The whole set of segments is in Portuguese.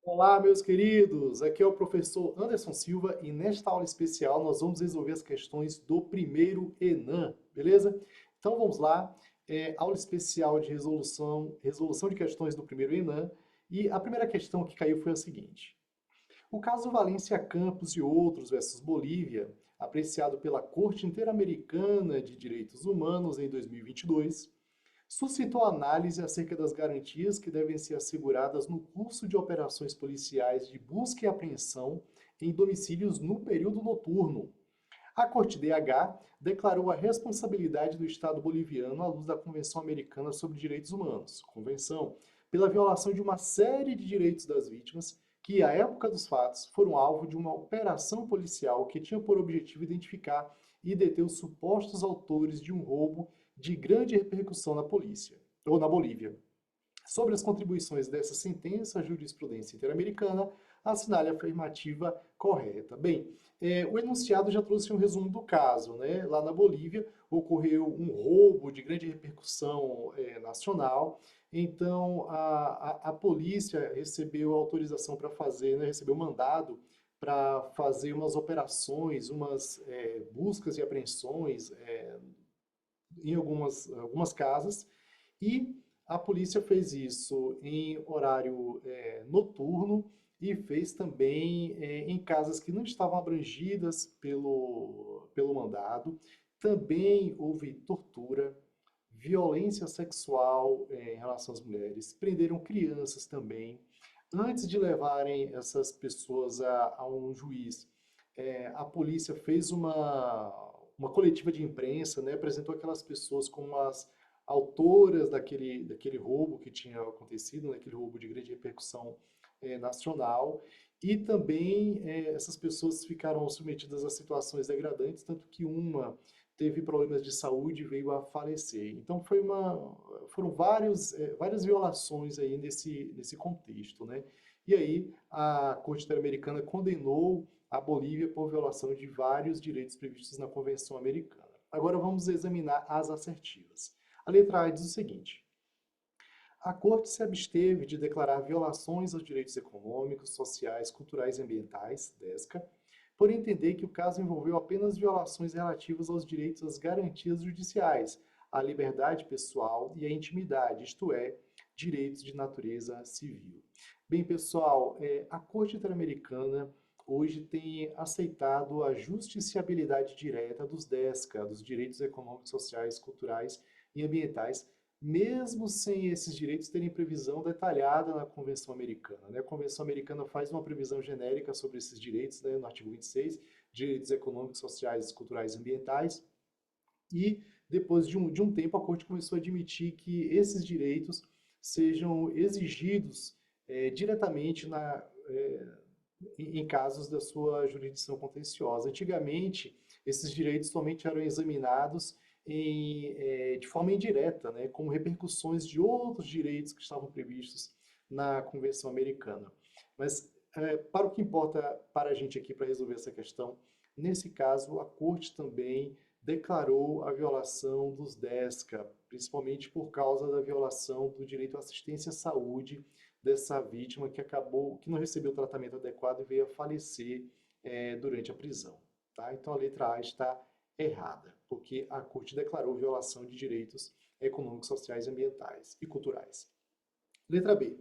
Olá, meus queridos! Aqui é o professor Anderson Silva e nesta aula especial nós vamos resolver as questões do primeiro ENAM, beleza? Então vamos lá, aula especial de resolução de questões do primeiro ENAM e a primeira questão que caiu foi a seguinte. O caso Valência Campos e outros versus Bolívia, apreciado pela Corte Interamericana de Direitos Humanos em 2022, suscitou análise acerca das garantias que devem ser asseguradas no curso de operações policiais de busca e apreensão em domicílios no período noturno. A Corte DH declarou a responsabilidade do Estado boliviano à luz da Convenção Americana sobre Direitos Humanos, Convenção, pela violação de uma série de direitos das vítimas que, à época dos fatos, foram alvo de uma operação policial que tinha por objetivo identificar e deter os supostos autores de um roubo de grande repercussão na polícia, ou na Bolívia. Sobre as contribuições dessa sentença à jurisprudência interamericana, assinale a afirmativa correta. Bem, o enunciado já trouxe um resumo do caso, né? Lá na Bolívia ocorreu um roubo de grande repercussão nacional, então a polícia recebeu autorização para fazer, né? Recebeu mandado para fazer umas operações, umas buscas e apreensões em algumas casas, e a polícia fez isso em horário noturno e fez também em casas que não estavam abrangidas pelo mandado. Também houve tortura, violência sexual em relação às mulheres, prenderam crianças também. Antes de levarem essas pessoas a um juiz, a polícia fez uma coletiva de imprensa, né, apresentou aquelas pessoas como as autoras daquele roubo que tinha acontecido, né, aquele roubo de grande repercussão nacional, e também essas pessoas ficaram submetidas a situações degradantes, tanto que uma teve problemas de saúde e veio a falecer. Então foram várias violações aí nesse contexto, né? E aí a Corte Interamericana condenou a Bolívia por violação de vários direitos previstos na Convenção Americana. Agora vamos examinar as assertivas. A letra A diz o seguinte: a Corte se absteve de declarar violações aos direitos econômicos, sociais, culturais e ambientais, DESCA, por entender que o caso envolveu apenas violações relativas aos direitos às garantias judiciais, à liberdade pessoal e à intimidade, isto é, direitos de natureza civil. Bem, pessoal, a Corte Interamericana hoje tem aceitado a justiciabilidade direta dos DESCA, dos direitos econômicos, sociais, culturais e ambientais, mesmo sem esses direitos terem previsão detalhada na Convenção Americana, né? A Convenção Americana faz uma previsão genérica sobre esses direitos, né, no artigo 26, direitos econômicos, sociais, culturais e ambientais, e depois de um tempo a Corte começou a admitir que esses direitos sejam exigidos diretamente em casos da sua jurisdição contenciosa. Antigamente, esses direitos somente eram examinados de forma indireta, né, como repercussões de outros direitos que estavam previstos na Convenção Americana. Mas, para o que importa para a gente aqui para resolver essa questão, nesse caso, a Corte também declarou a violação dos DESCA, principalmente por causa da violação do direito à assistência à saúde dessa vítima que não recebeu o tratamento adequado e veio a falecer durante a prisão. Tá? Então a letra A está errada, porque a Corte declarou violação de direitos econômicos, sociais, ambientais e culturais. Letra B.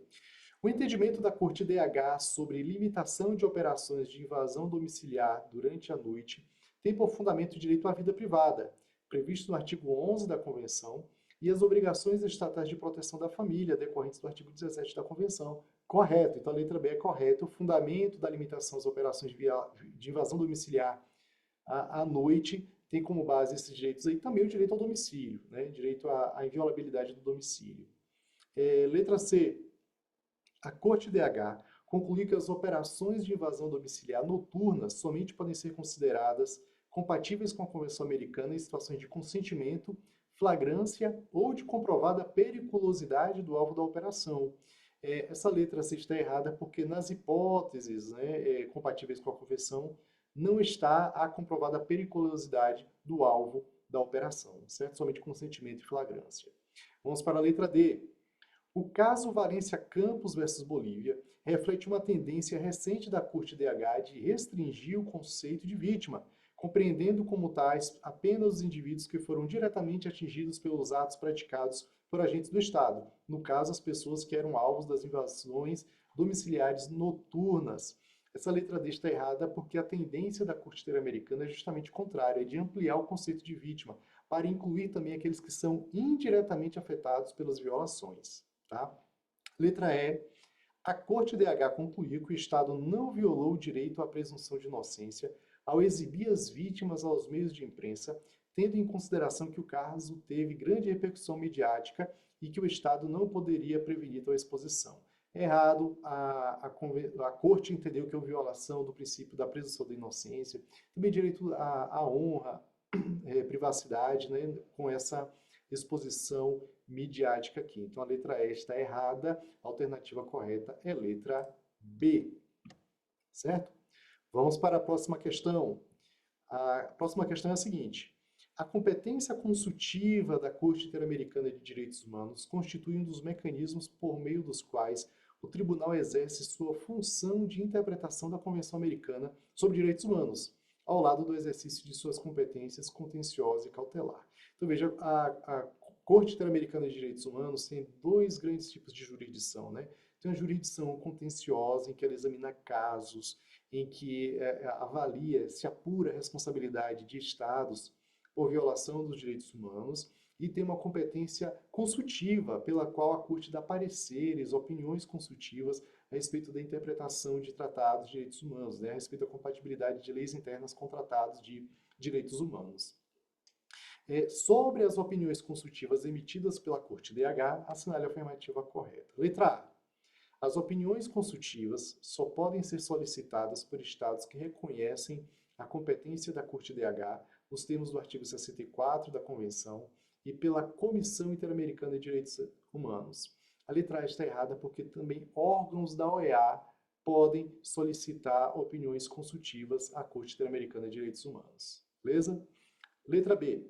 O entendimento da Corte DH sobre limitação de operações de invasão domiciliar durante a noite tem por fundamento o direito à vida privada, previsto no artigo 11 da Convenção, e as obrigações estatais de proteção da família, decorrentes do artigo 17 da Convenção. Correto, então a letra B é correta. O fundamento da limitação às operações de invasão domiciliar à noite tem como base esses direitos aí também o direito ao domicílio, né? Direito à inviolabilidade do domicílio. Letra C. A Corte DH concluiu que as operações de invasão domiciliar noturna somente podem ser consideradas compatíveis com a Convenção Americana em situações de consentimento, flagrância ou de comprovada periculosidade do alvo da operação. Essa letra C está errada porque nas hipóteses, né, compatíveis com a Convenção não está a comprovada periculosidade do alvo da operação, certo? Somente consentimento e flagrância. Vamos para a letra D. O caso Valência Campos versus Bolívia reflete uma tendência recente da Corte DH de restringir o conceito de vítima, compreendendo como tais apenas os indivíduos que foram diretamente atingidos pelos atos praticados por agentes do Estado, no caso, as pessoas que eram alvos das invasões domiciliares noturnas. Essa letra D está errada porque a tendência da Corte Interamericana é justamente contrária, é de ampliar o conceito de vítima, para incluir também aqueles que são indiretamente afetados pelas violações. Tá? Letra E. A Corte DH concluiu que o Estado não violou o direito à presunção de inocência ao exibir as vítimas aos meios de imprensa, tendo em consideração que o caso teve grande repercussão midiática e que o Estado não poderia prevenir tal exposição. Errado, a Corte entendeu que houve violação do princípio da presunção da inocência, também direito à honra, privacidade, né, com essa exposição midiática aqui. Então a letra E está errada, a alternativa correta é letra B, certo? Vamos para a próxima questão. A próxima questão é a seguinte: a competência consultiva da Corte Interamericana de Direitos Humanos constitui um dos mecanismos por meio dos quais o tribunal exerce sua função de interpretação da Convenção Americana sobre Direitos Humanos, ao lado do exercício de suas competências contenciosa e cautelar. Então, veja, a Corte Interamericana de Direitos Humanos tem dois grandes tipos de jurisdição, né? Tem a jurisdição contenciosa, em que ela examina casos, em que avalia, se apura a responsabilidade de estados por violação dos direitos humanos, e tem uma competência consultiva, pela qual a Corte dá pareceres, opiniões consultivas a respeito da interpretação de tratados de direitos humanos, né, a respeito da compatibilidade de leis internas com tratados de direitos humanos. Sobre as opiniões consultivas emitidas pela Corte DH, assinale a afirmativa correta. Letra A. As opiniões consultivas só podem ser solicitadas por estados que reconhecem a competência da Corte DH nos termos do artigo 64 da Convenção e pela Comissão Interamericana de Direitos Humanos. A letra A está errada porque também órgãos da OEA podem solicitar opiniões consultivas à Corte Interamericana de Direitos Humanos. Beleza? Letra B.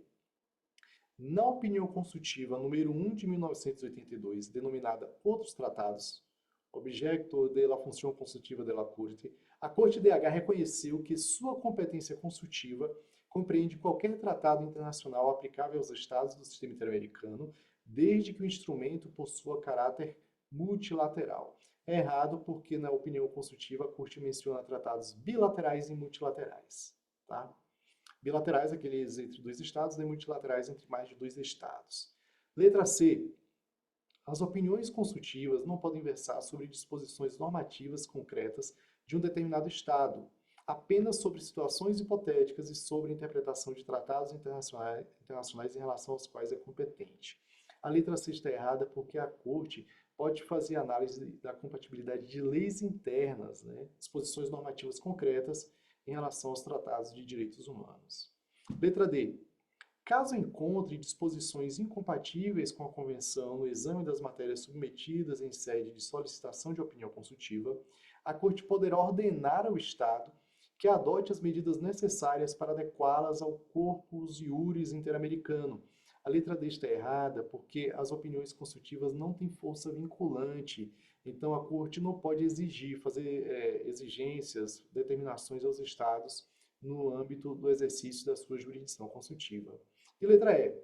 Na opinião consultiva número 1 de 1982, denominada Outros Tratados, Objeto de la Función Consultiva de la Corte, a Corte DH reconheceu que sua competência consultiva compreende qualquer tratado internacional aplicável aos estados do sistema interamericano, desde que o instrumento possua caráter multilateral. É errado porque, na opinião consultiva, a Corte menciona tratados bilaterais e multilaterais. Tá? Bilaterais, aqueles entre dois estados, e multilaterais entre mais de dois estados. Letra C. As opiniões consultivas não podem versar sobre disposições normativas concretas de um determinado Estado, apenas sobre situações hipotéticas e sobre interpretação de tratados internacionais em relação aos quais é competente. A letra C está errada porque a Corte pode fazer análise da compatibilidade de leis internas, né, disposições normativas concretas em relação aos tratados de direitos humanos. Letra D. Caso encontre disposições incompatíveis com a Convenção no exame das matérias submetidas em sede de solicitação de opinião consultiva, a Corte poderá ordenar ao Estado que adote as medidas necessárias para adequá-las ao corpus iuris interamericano. A letra D está errada porque as opiniões consultivas não têm força vinculante, então a Corte não pode exigir, fazer exigências, determinações aos Estados no âmbito do exercício da sua jurisdição consultiva. E letra E.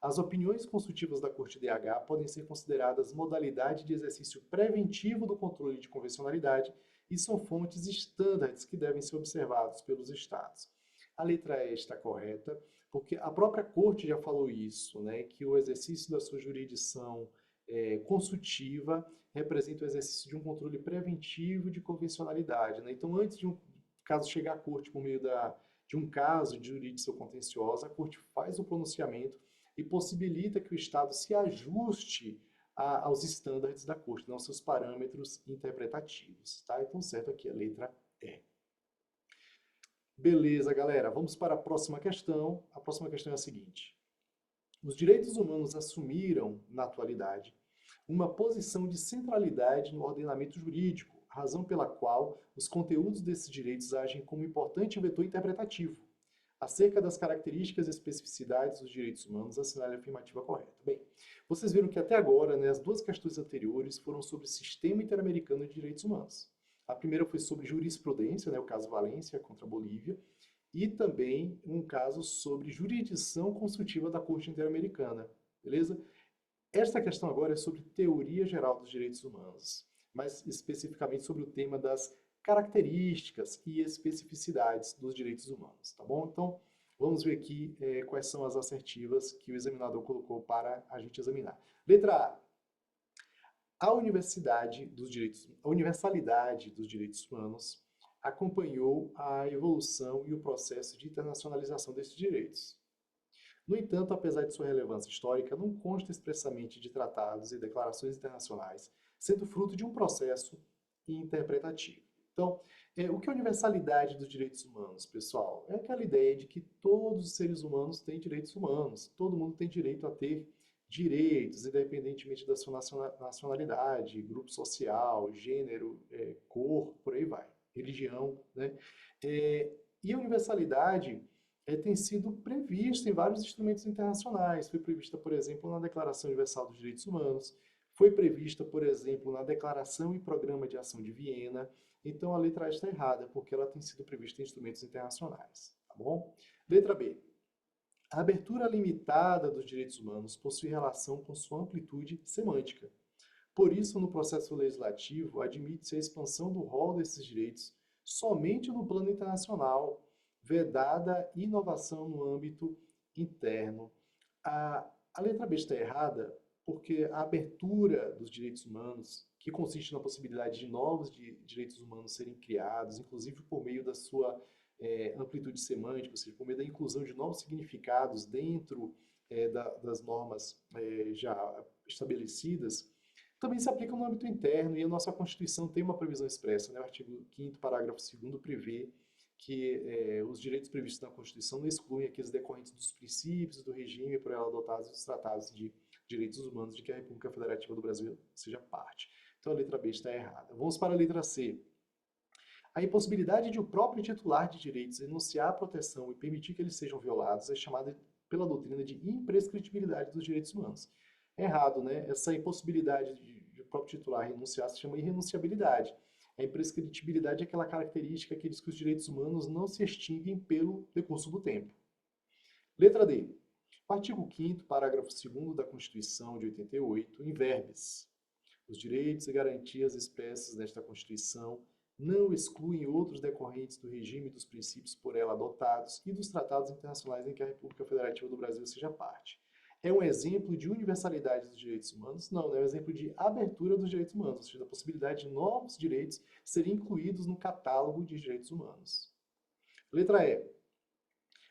As opiniões consultivas da Corte DH podem ser consideradas modalidade de exercício preventivo do controle de convencionalidade e são fontes estándares que devem ser observados pelos Estados. A letra E está correta, porque a própria Corte já falou isso, né, que o exercício da sua jurisdição consultiva representa o exercício de um controle preventivo de convencionalidade. Né? Então, antes de um caso chegar à Corte por meio de um caso de jurisdição contenciosa, a Corte faz o pronunciamento e possibilita que o Estado se ajuste aos estándares da Corte, não aos seus parâmetros interpretativos. Tá? Então, certo aqui a letra E. Beleza, galera. Vamos para a próxima questão. A próxima questão é a seguinte. Os direitos humanos assumiram, na atualidade, uma posição de centralidade no ordenamento jurídico, razão pela qual os conteúdos desses direitos agem como importante vetor interpretativo. Acerca das características e especificidades dos direitos humanos, assinale a afirmativa correta. Bem, vocês viram que até agora, né, as duas questões anteriores foram sobre o Sistema Interamericano de Direitos Humanos. A primeira foi sobre jurisprudência, né, o caso Valência contra a Bolívia, e também um caso sobre jurisdição consultiva da Corte Interamericana, beleza? Esta questão agora é sobre teoria geral dos direitos humanos, mais especificamente sobre o tema das características e especificidades dos direitos humanos, tá bom? Então, vamos ver aqui quais são as assertivas que o examinador colocou para a gente examinar. Letra A. A universalidade dos direitos humanos acompanhou a evolução e o processo de internacionalização desses direitos. No entanto, apesar de sua relevância histórica, não consta expressamente de tratados e declarações internacionais, sendo fruto de um processo interpretativo. Então, o que é a universalidade dos direitos humanos, pessoal? É aquela ideia de que todos os seres humanos têm direitos humanos, todo mundo tem direito a ter direitos, independentemente da sua nacionalidade, grupo social, gênero, cor, por aí vai, religião, né? E a universalidade tem sido prevista em vários instrumentos internacionais. Foi prevista, por exemplo, na Declaração Universal dos Direitos Humanos, foi prevista, por exemplo, na Declaração e Programa de Ação de Viena. Então, a letra A está errada, porque ela tem sido prevista em instrumentos internacionais, tá bom? Letra B. A abertura limitada dos direitos humanos possui relação com sua amplitude semântica. Por isso, no processo legislativo, admite-se a expansão do rol desses direitos somente no plano internacional, vedada inovação no âmbito interno. A letra B está errada porque a abertura dos direitos humanos, que consiste na possibilidade de novos direitos humanos serem criados, inclusive por meio da sua amplitude semântica, ou seja, por meio da inclusão de novos significados dentro das normas já estabelecidas, também se aplica no âmbito interno, e a nossa Constituição tem uma previsão expressa, né? O artigo 5º, parágrafo 2º, prevê que os direitos previstos na Constituição não excluem aqueles decorrentes dos princípios do regime por ela adotados e dos tratados de direitos humanos de que a República Federativa do Brasil seja parte. Então a letra B está errada. Vamos para a letra C. A impossibilidade de o próprio titular de direitos enunciar a proteção e permitir que eles sejam violados é chamada pela doutrina de imprescritibilidade dos direitos humanos. É errado, né? Essa impossibilidade de o próprio titular renunciar se chama irrenunciabilidade. A imprescritibilidade é aquela característica que diz que os direitos humanos não se extinguem pelo decurso do tempo. Letra D. O artigo 5º, parágrafo 2º da Constituição de 88, in verbis. Os direitos e garantias expressos nesta Constituição não excluem outros decorrentes do regime e dos princípios por ela adotados e dos tratados internacionais em que a República Federativa do Brasil seja parte. É um exemplo de universalidade dos direitos humanos? Não, é um exemplo de abertura dos direitos humanos, ou seja, da possibilidade de novos direitos serem incluídos no catálogo de direitos humanos. Letra E.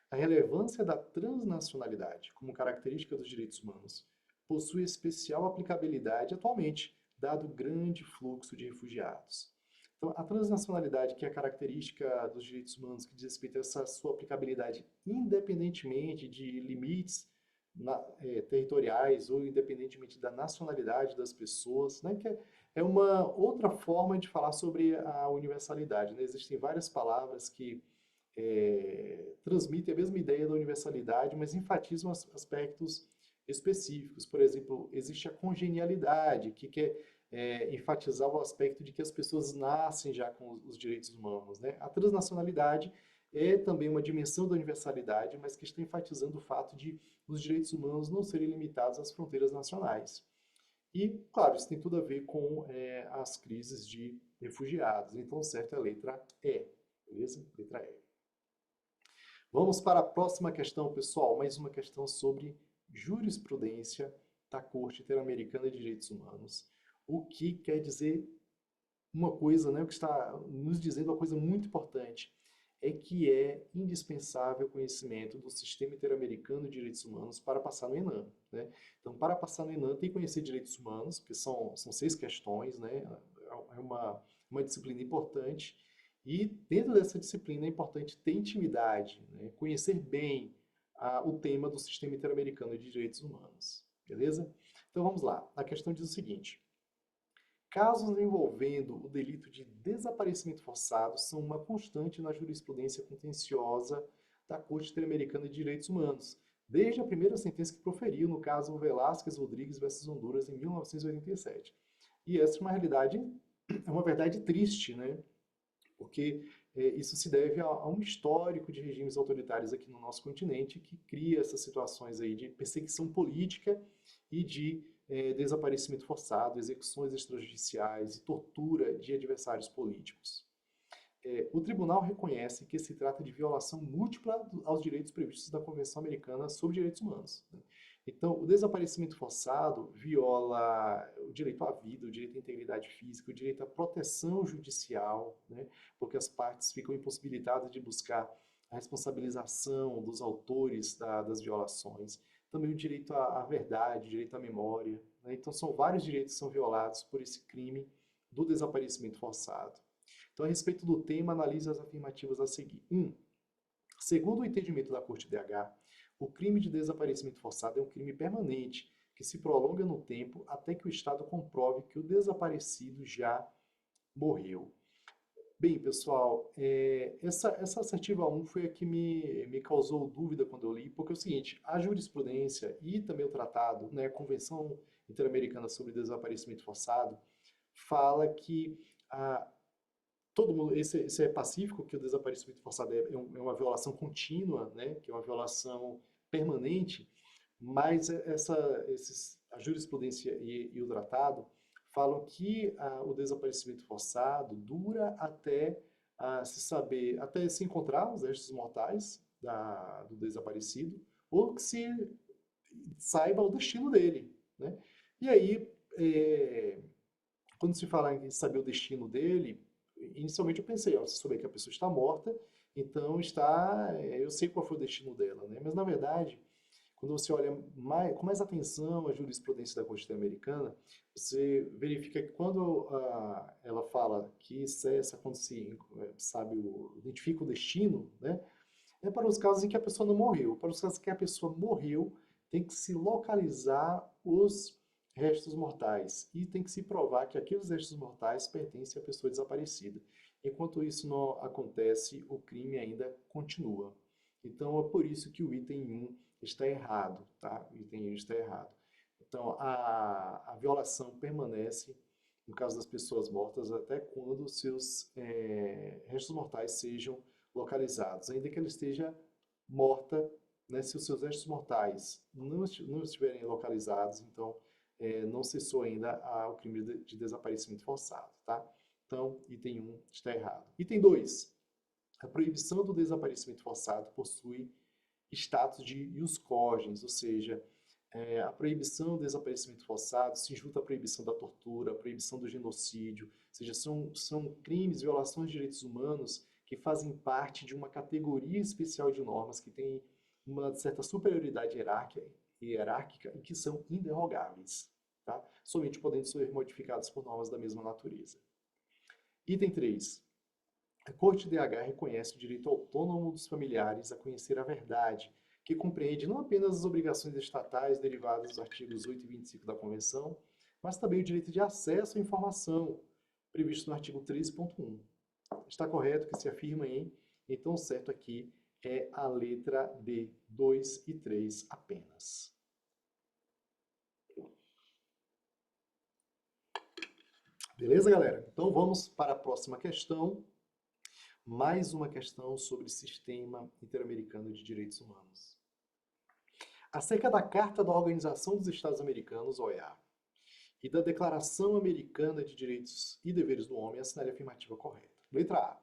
A relevância da transnacionalidade como característica dos direitos humanos possui especial aplicabilidade atualmente, dado o grande fluxo de refugiados. Então, a transnacionalidade, que é a característica dos direitos humanos que diz respeito a essa sua aplicabilidade independentemente de limites territoriais ou independentemente da nacionalidade das pessoas, né, que é uma outra forma de falar sobre a universalidade, né? Existem várias palavras que transmitem a mesma ideia da universalidade, mas enfatizam aspectos específicos. Por exemplo, existe a congenialidade, que quer enfatizar o aspecto de que as pessoas nascem já com os direitos humanos, né? A transnacionalidade é também uma dimensão da universalidade, mas que está enfatizando o fato de os direitos humanos não serem limitados às fronteiras nacionais. E, claro, isso tem tudo a ver com as crises de refugiados. Então, certo é a letra E, beleza? Letra E. Vamos para a próxima questão, pessoal. Mais uma questão sobre jurisprudência da Corte Interamericana de Direitos Humanos. O que quer dizer uma coisa, né, o que está nos dizendo uma coisa muito importante, é que é indispensável o conhecimento do Sistema Interamericano de Direitos Humanos para passar no ENAM, né? Então, para passar no ENAM, tem que conhecer direitos humanos, porque são 6 questões, né? É uma disciplina importante. E dentro dessa disciplina é importante ter intimidade, né? Conhecer bem o tema do Sistema Interamericano de Direitos Humanos, beleza? Então vamos lá. A questão diz o seguinte: casos envolvendo o delito de desaparecimento forçado são uma constante na jurisprudência contenciosa da Corte Interamericana de Direitos Humanos, desde a primeira sentença que proferiu no caso Velázquez Rodrigues versus Honduras em 1987. E essa é uma realidade, é uma verdade triste, né? Porque isso se deve a um histórico de regimes autoritários aqui no nosso continente que cria essas situações aí de perseguição política e de desaparecimento forçado, execuções extrajudiciais e tortura de adversários políticos. O tribunal reconhece que se trata de violação múltipla aos direitos previstos da Convenção Americana sobre Direitos Humanos. Então, o desaparecimento forçado viola o direito à vida, o direito à integridade física, o direito à proteção judicial, né, porque as partes ficam impossibilitadas de buscar a responsabilização dos autores das violações. Também o direito à verdade, o direito à memória. Né? Então, são vários direitos que são violados por esse crime do desaparecimento forçado. Então, a respeito do tema, analise as afirmativas a seguir. 1. Segundo o entendimento da Corte DH, o crime de desaparecimento forçado é um crime permanente, que se prolonga no tempo até que o Estado comprove que o desaparecido já morreu. Bem, pessoal, essa assertiva 1 foi a que me causou dúvida quando eu li, porque é o seguinte, a jurisprudência e também o tratado, né, a Convenção Interamericana sobre Desaparecimento Forçado, fala que todo mundo, esse é pacífico, que o desaparecimento forçado é uma violação contínua, né, que é uma violação permanente, mas a jurisprudência e o tratado falam que o desaparecimento forçado dura até se saber, até se encontrar os restos mortais do desaparecido, ou que se saiba o destino dele, né? E aí, quando se fala em saber o destino dele, inicialmente eu pensei, ó, se souber que a pessoa está morta, então eu sei qual foi o destino dela, né? Mas na verdade, quando você olha com mais atenção a jurisprudência da Corte Interamericana, você verifica que quando ela fala que cessa quando se identifica o destino, né? É para os casos em que a pessoa não morreu. Para os casos em que a pessoa morreu, tem que se localizar os restos mortais e tem que se provar que aqueles restos mortais pertencem à pessoa desaparecida. Enquanto isso não acontece, o crime ainda continua. Então é por isso que o item 1 está errado, tá? O item 1 está errado. Então a violação permanece no caso das pessoas mortas até quando seus restos mortais sejam localizados, ainda que ela esteja morta, né, se os seus restos mortais não estiverem localizados, então não cessou ainda o crime de desaparecimento forçado, tá? Então, item 1 está errado. Item 2. A proibição do desaparecimento forçado possui status de ius cogens, ou seja, a proibição do desaparecimento forçado se junta à proibição da tortura, à proibição do genocídio, ou seja, são crimes, violações de direitos humanos que fazem parte de uma categoria especial de normas que tem uma certa superioridade hierárquica e que são inderrogáveis, tá? Somente podendo ser modificados por normas da mesma natureza. Item 3. A Corte DH reconhece o direito autônomo dos familiares a conhecer a verdade, que compreende não apenas as obrigações estatais derivadas dos artigos 8 e 25 da Convenção, mas também o direito de acesso à informação, previsto no artigo 13.1. Está correto que se afirma em, então o certo aqui é a letra D, 2 e 3 apenas. Beleza, galera? Então vamos para a próxima questão. Mais uma questão sobre Sistema Interamericano de Direitos Humanos. Acerca da Carta da Organização dos Estados Americanos, OEA, e da Declaração Americana de Direitos e Deveres do Homem, assinale a afirmativa correta. Letra A.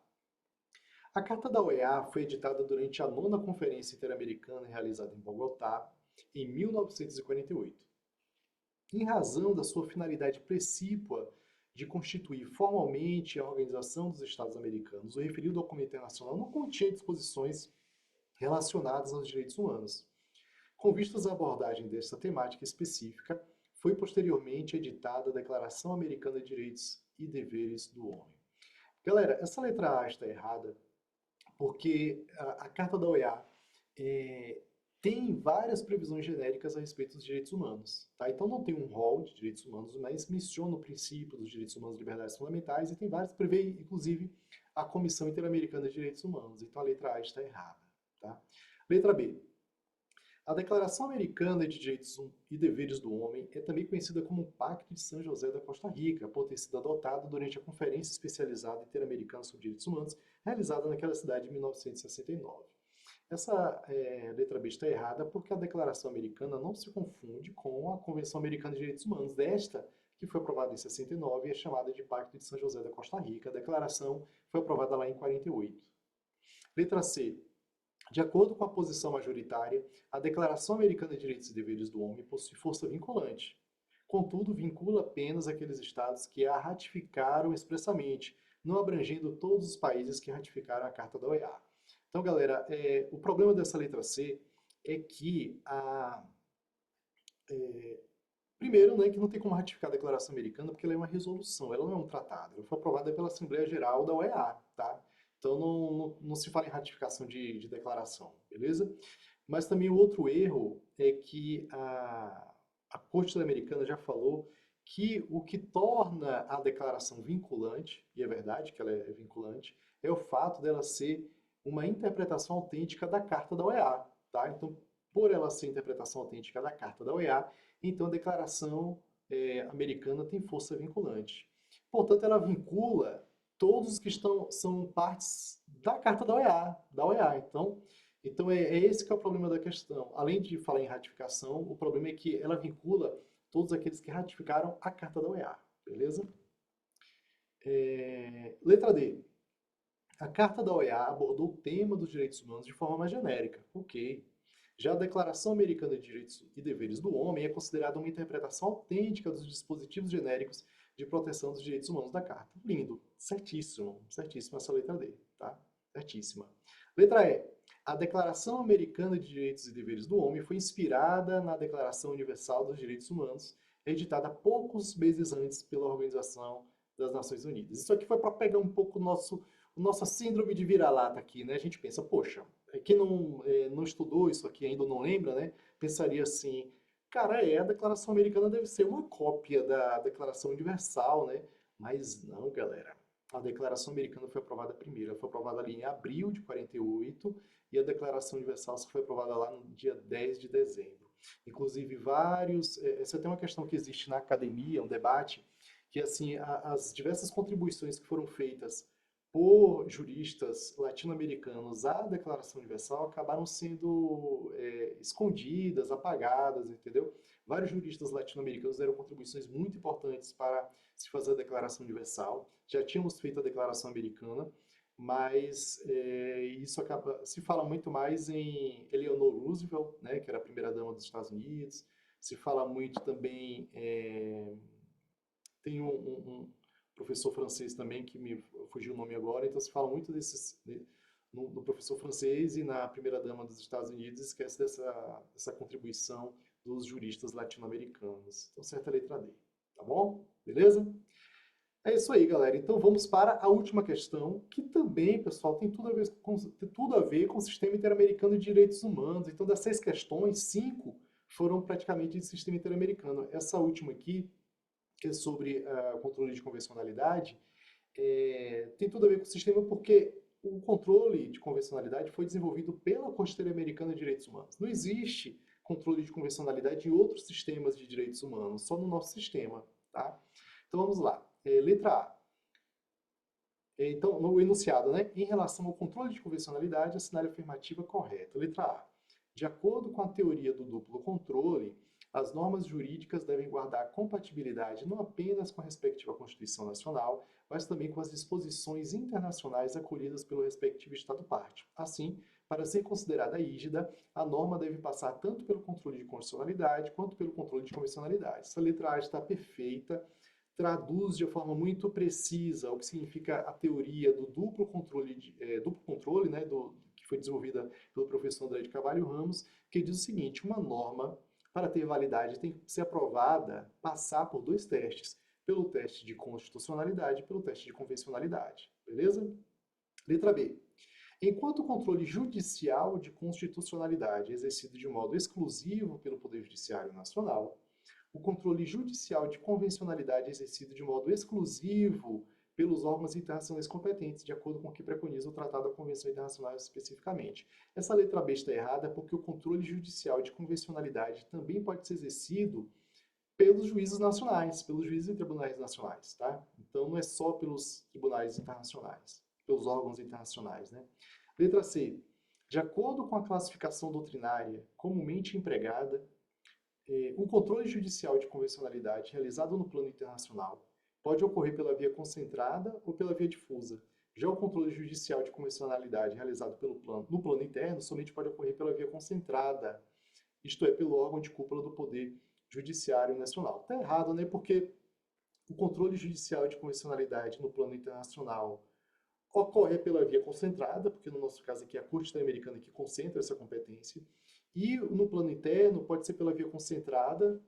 A Carta da OEA foi editada durante a 9ª Conferência Interamericana realizada em Bogotá, em 1948. Em razão da sua finalidade precípua de constituir formalmente a Organização dos Estados Americanos, o referido documento internacional não continha disposições relacionadas aos direitos humanos. Com vistas à abordagem desta temática específica, foi posteriormente editada a Declaração Americana de Direitos e Deveres do Homem. Galera, essa letra A está errada porque a Carta da OEA tem várias previsões genéricas a respeito dos direitos humanos. Tá? Então não tem um rol de direitos humanos, mas menciona o princípio dos direitos humanos e liberdades fundamentais e tem vários, prevê inclusive a Comissão Interamericana de Direitos Humanos. Então a letra A está errada. Tá? Letra B. A Declaração Americana de Direitos e Deveres do Homem é também conhecida como o Pacto de São José da Costa Rica, por ter sido adotado durante a Conferência Especializada Interamericana sobre Direitos Humanos, realizada naquela cidade em 1969. Essa letra B está errada porque a Declaração Americana não se confunde com a Convenção Americana de Direitos Humanos. Desta, que foi aprovada em 69 e é chamada de Pacto de São José da Costa Rica. A declaração foi aprovada lá em 48. Letra C. De acordo com a posição majoritária, a Declaração Americana de Direitos e Deveres do Homem possui força vinculante. Contudo, vincula apenas aqueles estados que a ratificaram expressamente, não abrangendo todos os países que ratificaram a Carta da OEA. Então, galera, o problema dessa letra C é que primeiro, né, que não tem como ratificar a Declaração Americana porque ela é uma resolução, ela não é um tratado. Ela foi aprovada pela Assembleia Geral da OEA, tá? Então não se fala em ratificação de declaração, beleza? Mas também o outro erro é que a Corte Interamericana já falou que o que torna a declaração vinculante, e é verdade que ela é vinculante, é o fato dela ser uma interpretação autêntica da Carta da OEA, tá? Então, por ela ser interpretação autêntica da Carta da OEA, então a declaração americana tem força vinculante. Portanto, ela vincula todos os que são partes da Carta da OEA. Então é esse que é o problema da questão. Além de falar em ratificação, o problema é que ela vincula todos aqueles que ratificaram a Carta da OEA, beleza? Letra D. A Carta da OEA abordou o tema dos direitos humanos de forma mais genérica. Ok. Já a Declaração Americana de Direitos e Deveres do Homem é considerada uma interpretação autêntica dos dispositivos genéricos de proteção dos direitos humanos da Carta. Lindo. Certíssimo. Certíssima essa letra D, tá? Certíssima. Letra E. A Declaração Americana de Direitos e Deveres do Homem foi inspirada na Declaração Universal dos Direitos Humanos, editada poucos meses antes pela Organização das Nações Unidas. Isso aqui foi para pegar um pouco nossa síndrome de vira-lata aqui, né? A gente pensa, poxa, quem não estudou isso aqui ainda não lembra, né? Pensaria assim, cara, a Declaração Americana deve ser uma cópia da Declaração Universal, né? Mas não, galera. A Declaração Americana foi aprovada primeiro. Ela foi aprovada ali em abril de 48 e a Declaração Universal só foi aprovada lá no dia 10 de dezembro. Inclusive, essa é até uma questão que existe na academia, um debate, que assim, as diversas contribuições que foram feitas por juristas latino-americanos à Declaração Universal acabaram sendo escondidas, apagadas, entendeu? Vários juristas latino-americanos deram contribuições muito importantes para se fazer a Declaração Universal. Já tínhamos feito a Declaração Americana, mas isso se fala muito mais em Eleanor Roosevelt, né, que era a primeira-dama dos Estados Unidos. Se fala muito também tem um professor francês também, que me fugiu o nome agora, então se fala muito no professor francês e na primeira-dama dos Estados Unidos, esquece dessa contribuição dos juristas latino-americanos. Então, certa letra D, tá bom? Beleza? É isso aí, galera. Então, vamos para a última questão, que também, pessoal, tem tudo a ver com o Sistema Interamericano de Direitos Humanos. Então, das 6 questões, 5 foram praticamente de Sistema Interamericano. Essa última aqui, que é sobre controle de convencionalidade, tem tudo a ver com o sistema porque o controle de convencionalidade foi desenvolvido pela Corte Interamericana de Direitos Humanos. Não existe controle de convencionalidade em outros sistemas de direitos humanos, só no nosso sistema, tá? Então vamos lá. Letra A. Então, no enunciado, né? Em relação ao controle de convencionalidade, assinale a afirmativa correta. Letra A. De acordo com a teoria do duplo controle, as normas jurídicas devem guardar compatibilidade não apenas com a respectiva Constituição Nacional, mas também com as disposições internacionais acolhidas pelo respectivo Estado-parte. Assim, para ser considerada rígida, a norma deve passar tanto pelo controle de constitucionalidade quanto pelo controle de convencionalidade. Essa letra A está perfeita, traduz de forma muito precisa o que significa a teoria do duplo controle, né, que foi desenvolvida pelo professor André de Carvalho Ramos, que diz o seguinte: uma norma, para ter validade, tem que ser aprovada, passar por 2 testes, pelo teste de constitucionalidade e pelo teste de convencionalidade. Beleza? Letra B. Enquanto o controle judicial de constitucionalidade é exercido de modo exclusivo pelo Poder Judiciário Nacional, o controle judicial de convencionalidade é exercido de modo exclusivo pelos órgãos internacionais competentes, de acordo com o que preconiza o Tratado da Convenção Internacional especificamente. Essa letra B está errada porque o controle judicial de convencionalidade também pode ser exercido pelos juízes nacionais, pelos juízes e tribunais nacionais, tá? Então não é só pelos tribunais internacionais, pelos órgãos internacionais, né? Letra C. De acordo com a classificação doutrinária comumente empregada, o controle judicial de convencionalidade realizado no plano internacional pode ocorrer pela via concentrada ou pela via difusa. Já o controle judicial de convencionalidade realizado no plano interno somente pode ocorrer pela via concentrada, isto é, pelo órgão de cúpula do Poder Judiciário Nacional. Está errado, né? Porque o controle judicial de convencionalidade no plano internacional ocorre pela via concentrada, porque no nosso caso aqui é a Corte Interamericana que concentra essa competência, e no plano interno pode ser pela via concentrada,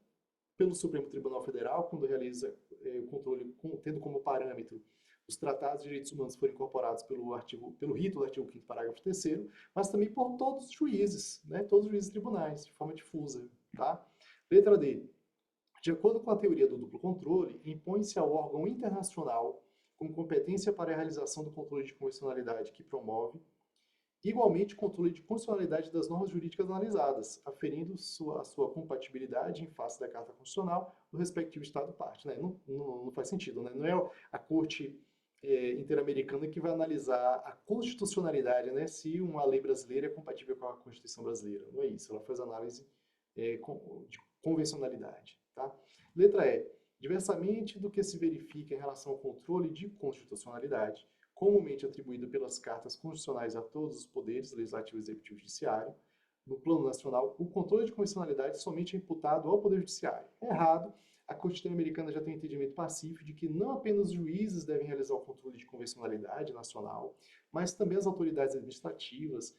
pelo Supremo Tribunal Federal, quando realiza o controle, tendo como parâmetro os tratados de direitos humanos foram incorporados pelo rito do artigo 5º, parágrafo 3º, mas também por todos os juízes, né, todos os juízes tribunais, de forma difusa. Tá? Letra D. De acordo com a teoria do duplo controle, impõe-se ao órgão internacional com competência para a realização do controle de convencionalidade que promove, igualmente, controle de constitucionalidade das normas jurídicas analisadas, aferindo a sua compatibilidade em face da Carta Constitucional do respectivo Estado-parte. Né? Não faz sentido, né? Não é a Corte Interamericana que vai analisar a constitucionalidade, né? Se uma lei brasileira é compatível com a Constituição brasileira. Não é isso, ela faz análise de convencionalidade. Tá? Letra E. Diversamente do que se verifica em relação ao controle de constitucionalidade, comumente atribuído pelas cartas constitucionais a todos os poderes, legislativo, executivo e judiciário, no plano nacional, o controle de convencionalidade somente é imputado ao Poder Judiciário. É errado. A Corte Interamericana já tem um entendimento pacífico de que não apenas os juízes devem realizar o controle de convencionalidade nacional, mas também as autoridades administrativas,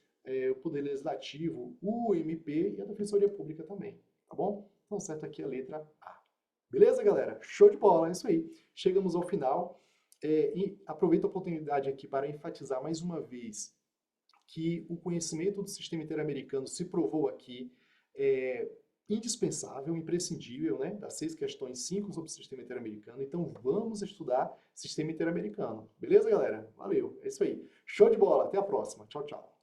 o Poder Legislativo, o MP e a Defensoria Pública também. Tá bom? Então, certo aqui a letra A. Beleza, galera? Show de bola, é isso aí. Chegamos ao final. E aproveito a oportunidade aqui para enfatizar mais uma vez que o conhecimento do sistema interamericano se provou aqui indispensável, imprescindível, né? Das 6 questões, 5 sobre o sistema interamericano. Então vamos estudar sistema interamericano. Beleza, galera? Valeu, é isso aí. Show de bola, até a próxima. Tchau, tchau.